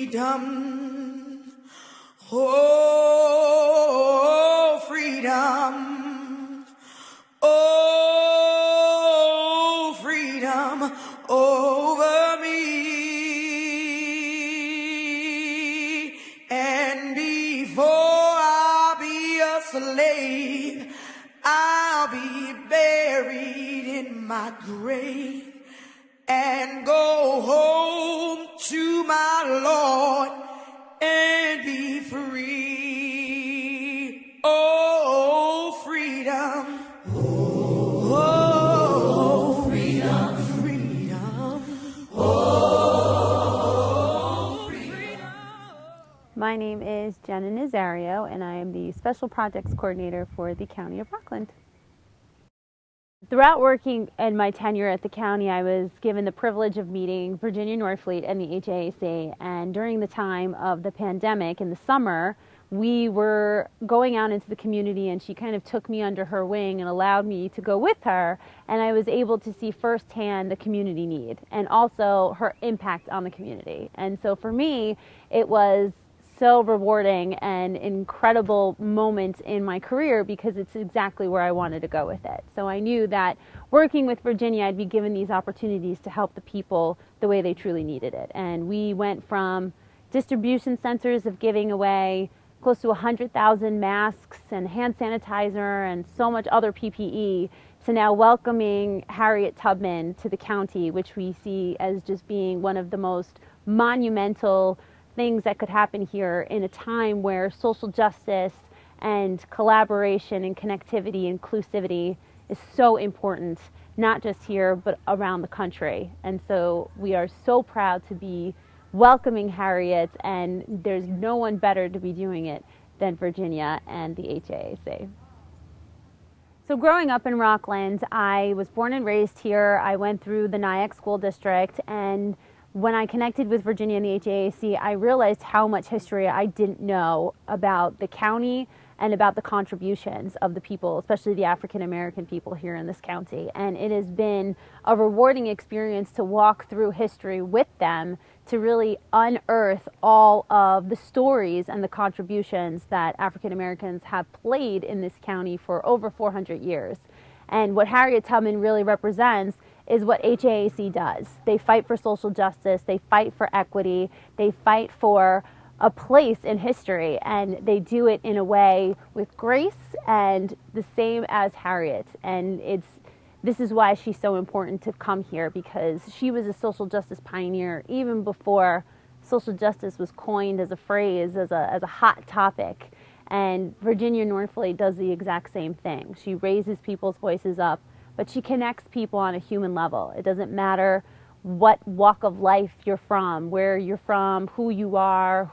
freedom, oh, freedom, oh, freedom over me. And before I'll be a slave, I'll be buried in my grave and go home to my Lord and be free. Oh, freedom. Oh, freedom. Freedom. Oh, freedom. My name is Jenna Nazario, and I am the Special Projects Coordinator for the County of Rockland. Throughout working in my tenure at the county, I was given the privilege of meeting Virginia Norfleet and the HAAC, and during the time of the pandemic in the summer, we were going out into the community, and she kind of took me under her wing and allowed me to go with her, and I was able to see firsthand the community need and also her impact on the community. And so for me, it was so rewarding and incredible moment in my career because it's exactly where I wanted to go with it. So I knew that working with Virginia, I'd be given these opportunities to help the people the way they truly needed it. And we went from distribution centers of giving away close to 100,000 masks and hand sanitizer and so much other PPE to now welcoming Harriet Tubman to the county, which we see as just being one of the most monumental things that could happen here in a time where social justice and collaboration and connectivity, inclusivity is so important, not just here, but around the country. And so we are so proud to be welcoming Harriet, and there's no one better to be doing it than Virginia and the HAAC. So growing up in Rockland, I was born and raised here. I went through the HAAC school district, and when I connected with Virginia and the HAAC, I realized how much history I didn't know about the county and about the contributions of the people, especially the African American people here in this county. And it has been a rewarding experience to walk through history with them to really unearth all of the stories and the contributions that African Americans have played in this county for over 400 years. And what Harriet Tubman really represents is what HAAC does. They fight for social justice, they fight for equity, they fight for a place in history, and they do it in a way with grace and the same as Harriet. And this is why she's so important to come here, because she was a social justice pioneer even before social justice was coined as a phrase, as a hot topic. And Virginia Norfleet does the exact same thing. She raises people's voices up, but she connects people on a human level. It doesn't matter what walk of life you're from, where you're from, who you are,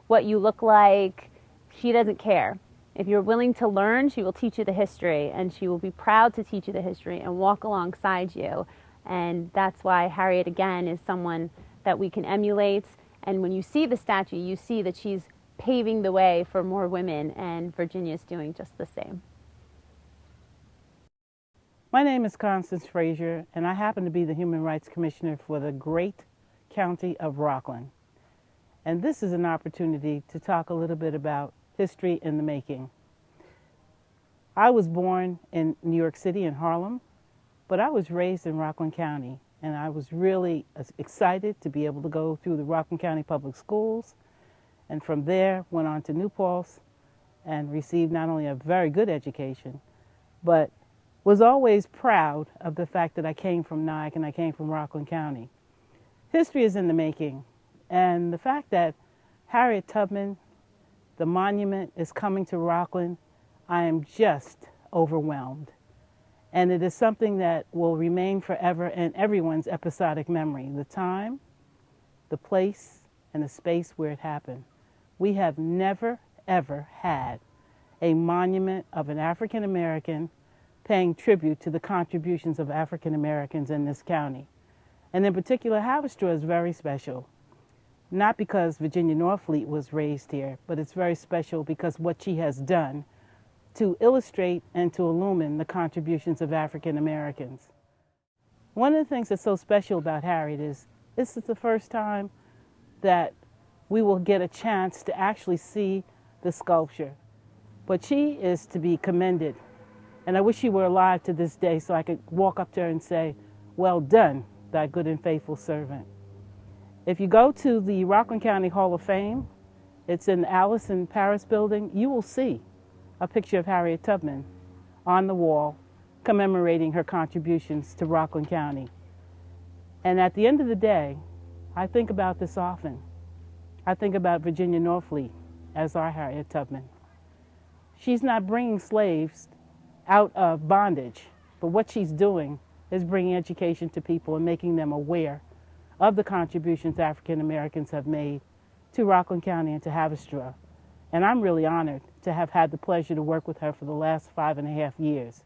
what you look like. She doesn't care. If you're willing to learn, she will teach you the history, and she will be proud to teach you the history and walk alongside you. And that's why Harriet, again, is someone that we can emulate. And when you see the statue, you see that she's paving the way for more women, and Virginia's doing just the same. My name is Constance Frazier, and I happen to be the Human Rights Commissioner for the great county of Rockland. And this is an opportunity to talk a little bit about history in the making. I was born in New York City in Harlem, but I was raised in Rockland County, and I was really excited to be able to go through the Rockland County Public Schools, and from there went on to New Paltz and received not only a very good education, but was always proud of the fact that I came from HAAC and I came from Rockland County. History is in the making, and the fact that Harriet Tubman, the monument, is coming to Rockland, I am just overwhelmed. And it is something that will remain forever in everyone's episodic memory. The time, the place, and the space where it happened. We have never, ever had a monument of an African American paying tribute to the contributions of African Americans in this county. And in particular, Haverstraw is very special. Not because Virginia Norfleet was raised here, but it's very special because what she has done to illustrate and to illumine the contributions of African Americans. One of the things that's so special about Harriet is this is the first time that we will get a chance to actually see the sculpture. But she is to be commended. And I wish she were alive to this day so I could walk up to her and say, "Well done, thy good and faithful servant." If you go to the Rockland County Hall of Fame, it's in the Alice in Paris building, you will see a picture of Harriet Tubman on the wall commemorating her contributions to Rockland County. And at the end of the day, I think about this often. I think about Virginia Norfleet as our Harriet Tubman. She's not bringing slaves out of bondage, but what she's doing is bringing education to people and making them aware of the contributions African Americans have made to Rockland County and to Haverstraw. And I'm really honored to have had the pleasure to work with her for the last 5.5 years.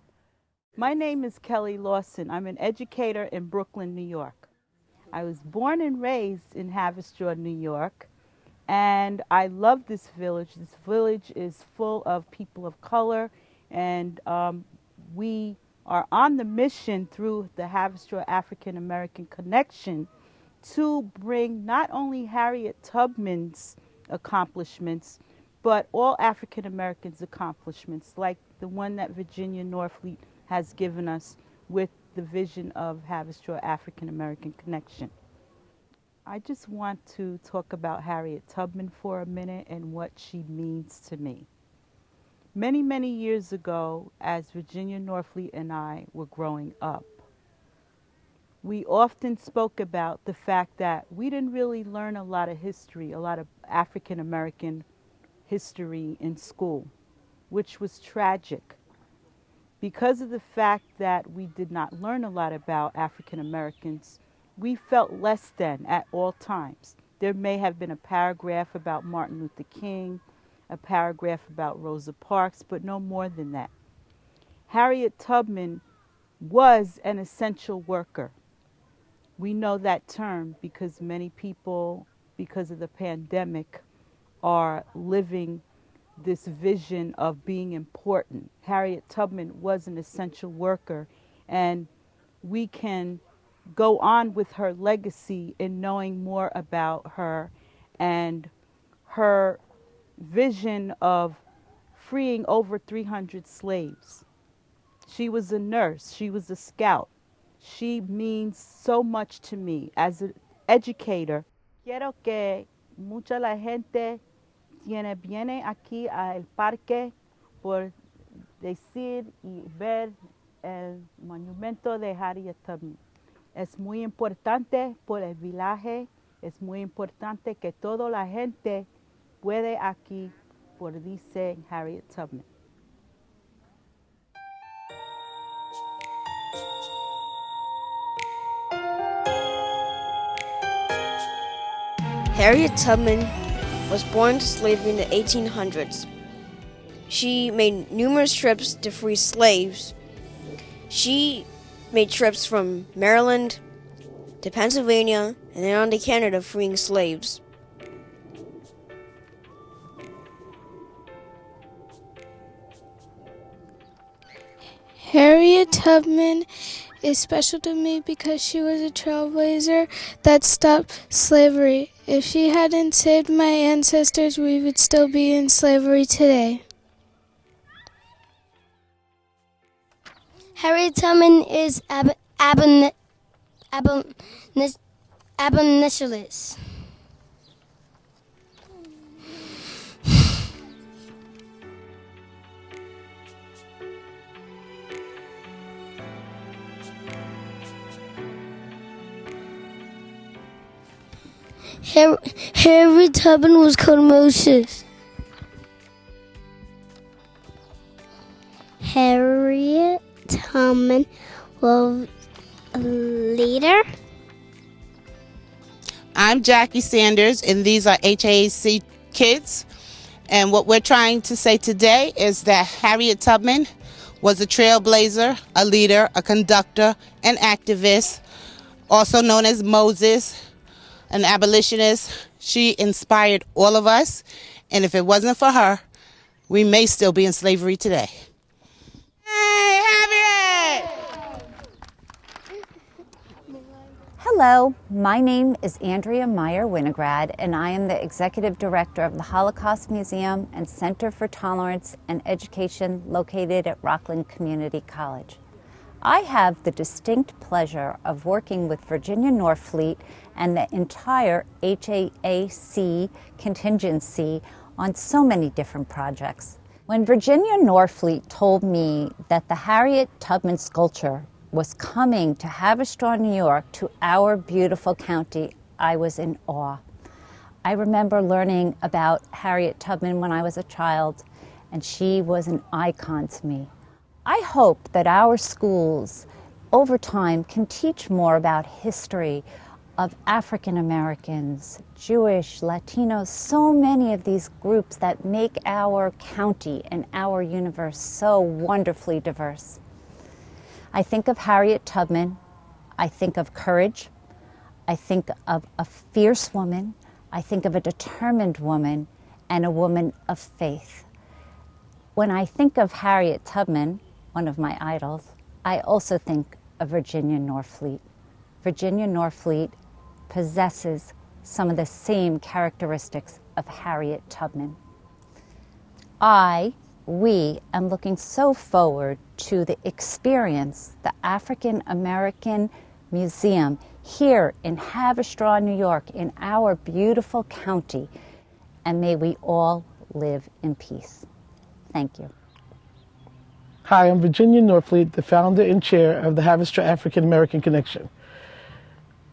My name is Kelly Lawson. I'm an educator in Brooklyn, New York. I was born and raised in Haverstraw, New York, and I love this village. This village is full of people of color, and we are on the mission through the Haverstraw African American Connection to bring not only Harriet Tubman's accomplishments, but all African Americans' accomplishments, like the one that Virginia Norfleet has given us with the vision of Haverstraw African American Connection. I just want to talk about Harriet Tubman for a minute and what she means to me. Many, many years ago, as Virginia Norfleet and I were growing up, we often spoke about the fact that we didn't really learn a lot of history, a lot of African American history in school, which was tragic. Because of the fact that we did not learn a lot about African Americans, we felt less than at all times. There may have been a paragraph about Martin Luther King, a paragraph about Rosa Parks, but no more than that. Harriet Tubman was an essential worker. We know that term because many people, because of the pandemic, are living this vision of being important. Harriet Tubman was an essential worker, and we can go on with her legacy in knowing more about her and her vision of freeing over 300 slaves. She was a nurse. She was a scout. She means so much to me as an educator. Quiero que mucha la gente viene aquí al parque por decir y ver el monumento de Harriet Tubman. Es muy importante por el viaje, es muy importante que toda la gente puede aquí por dice Harriet Tubman. Harriet Tubman was born into slavery in the 1800s. She made numerous trips to free slaves. She made trips from Maryland to Pennsylvania and then on to Canada freeing slaves. Harriet Tubman is special to me because she was a trailblazer that stopped slavery. If she hadn't saved my ancestors, we would still be in slavery today. Harriet Tubman is abolitionist. Harriet Tubman was called Moses. Harriet Tubman was a leader. I'm Jackie Sanders, and these are HAAC kids. And what we're trying to say today is that Harriet Tubman was a trailblazer, a leader, a conductor, an activist, also known as Moses, an abolitionist. She inspired all of us, and if it wasn't for her, we may still be in slavery today. Hey, Harriet! Hello, my name is Andrea Meyer Winograd, and I am the Executive Director of the Holocaust Museum and Center for Tolerance and Education located at Rockland Community College. I have the distinct pleasure of working with Virginia Norfleet and the entire HAAC contingency on so many different projects. When Virginia Norfleet told me that the Harriet Tubman sculpture was coming to Haverstraw, New York, to our beautiful county, I was in awe. I remember learning about Harriet Tubman when I was a child, and she was an icon to me. I hope that our schools, over time, can teach more about history of African Americans, Jewish, Latinos, so many of these groups that make our county and our universe so wonderfully diverse. I think of Harriet Tubman, I think of courage, I think of a fierce woman, I think of a determined woman, and a woman of faith. When I think of Harriet Tubman, one of my idols, I also think of Virginia Norfleet. Virginia Norfleet possesses some of the same characteristics of Harriet Tubman. We am looking so forward to the experience, the African American Museum here in Haverstraw, New York, in our beautiful county, and may we all live in peace. Thank you. Hi, I'm Virginia Norfleet, the founder and chair of the Haverstraw African American Connection.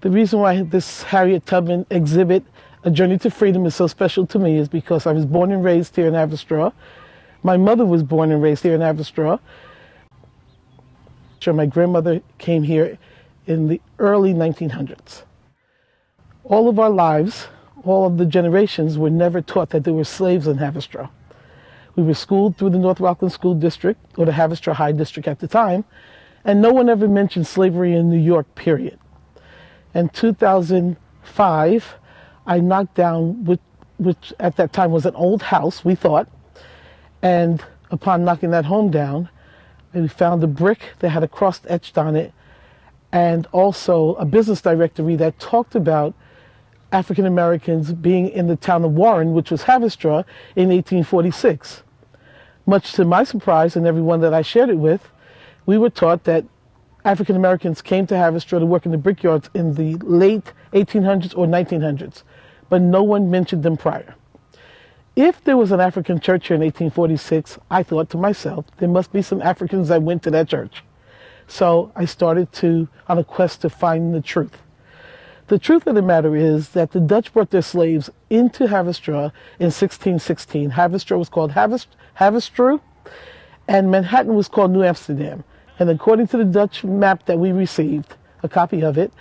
The reason why this Harriet Tubman exhibit, A Journey to Freedom, is so special to me is because I was born and raised here in Haverstraw. My mother was born and raised here in Haverstraw. My grandmother came here in the early 1900s. All of our lives, all of the generations, were never taught that there were slaves in Haverstraw. We were schooled through the North Rockland School District, or the Haverstraw High District at the time, and no one ever mentioned slavery in New York, period. In 2005, I knocked down, which at that time was an old house, we thought, and upon knocking that home down, we found a brick that had a cross etched on it, and also a business directory that talked about African Americans being in the town of Warren, which was Haverstraw, in 1846. Much to my surprise and everyone that I shared it with, we were taught that African Americans came to Haverstraw to work in the brickyards in the late 1800s or 1900s, but no one mentioned them prior. If there was an African church here in 1846, I thought to myself, there must be some Africans that went to that church. So I started on a quest to find the truth. The truth of the matter is that the Dutch brought their slaves into Haverstraw in 1616. Haverstraw was called Haverstraw, and Manhattan was called New Amsterdam. And according to the Dutch map that we received, a copy of it,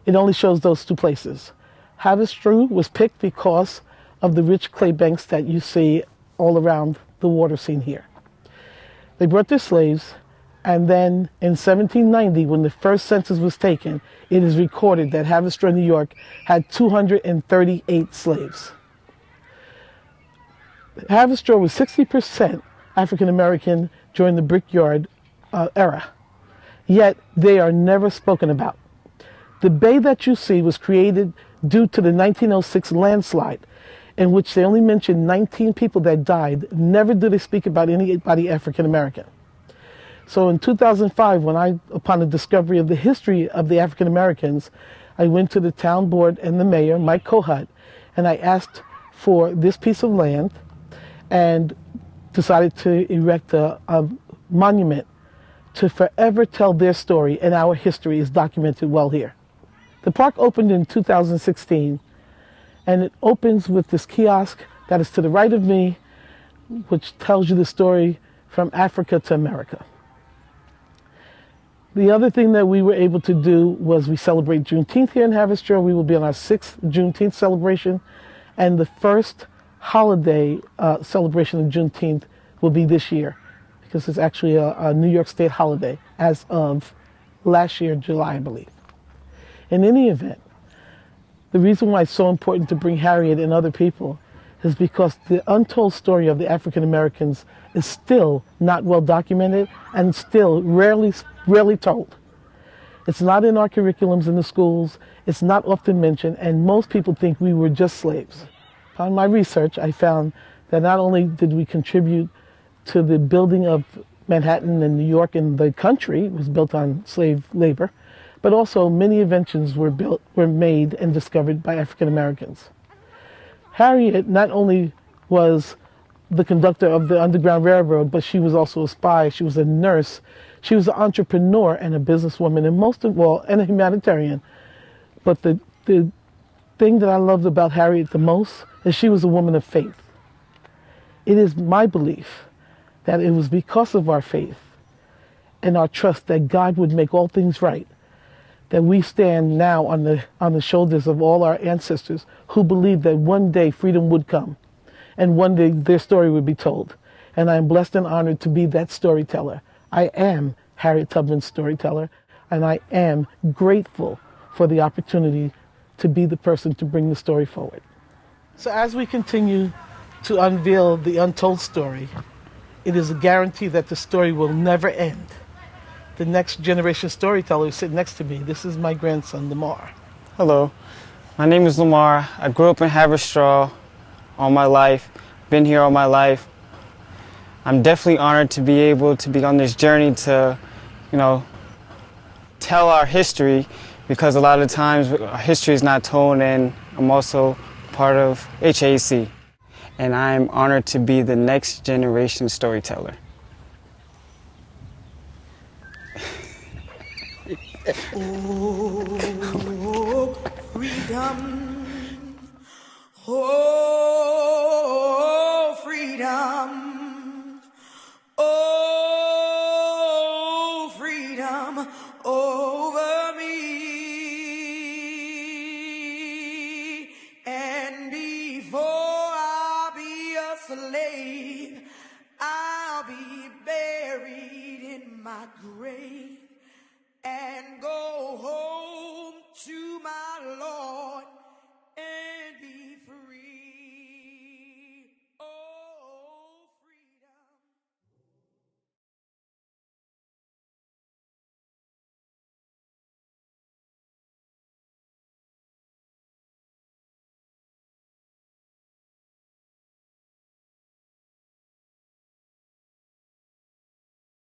it only shows those two places. Haverstraw was picked because of the rich clay banks that you see all around the water scene here. They brought their slaves, and then in 1790, when the first census was taken, it is recorded that Haverstraw, New York, had 238 slaves. Haverstraw was 60% African American during the brickyard era, yet they are never spoken about. The bay that you see was created due to the 1906 landslide, in which they only mentioned 19 people that died. Never do they speak about anybody African American. So in 2005, upon the discovery of the history of the African Americans, I went to the town board and the mayor, Mike Kohut, and I asked for this piece of land and decided to erect a monument to forever tell their story, and our history is documented well here. The park opened in 2016, and it opens with this kiosk that is to the right of me, which tells you the story from Africa to America. The other thing that we were able to do was we celebrate Juneteenth here in Haverstraw. We will be on our 6th Juneteenth celebration, and the first holiday celebration of Juneteenth will be this year, because it's actually a New York State holiday as of last year, July, I believe. In any event, the reason why it's so important to bring Harriet and other people is because the untold story of the African Americans is still not well documented and still rarely told. It's not in our curriculums in the schools. It's not often mentioned, and most people think we were just slaves. On my research, I found that not only did we contribute to the building of Manhattan and New York and the country, it was built on slave labor, but also many inventions were made and discovered by African Americans. Harriet not only was the conductor of the Underground Railroad, but she was also a spy, she was a nurse, she was an entrepreneur and a businesswoman, and most of all, and a humanitarian. But the thing that I loved about Harriet the most is she was a woman of faith. It is my belief that it was because of our faith and our trust that God would make all things right that we stand now on the shoulders of all our ancestors who believed that one day freedom would come and one day their story would be told. And I am blessed and honored to be that storyteller. I am Harriet Tubman's storyteller, and I am grateful for the opportunity to be the person to bring the story forward. So as we continue to unveil the untold story, it is a guarantee that the story will never end. The next generation storyteller is sitting next to me. This is my grandson, Lamar. Hello, my name is Lamar. I grew up in Haverstraw all my life, been here all my life. I'm definitely honored to be able to be on this journey to, tell our history, because a lot of times our history is not told, and I'm also part of HAAC. And I'm honored to be the next generation storyteller. Oh, freedom. Oh, freedom. Oh, freedom over me. And before I'll be a slave, I'll be buried in my grave. And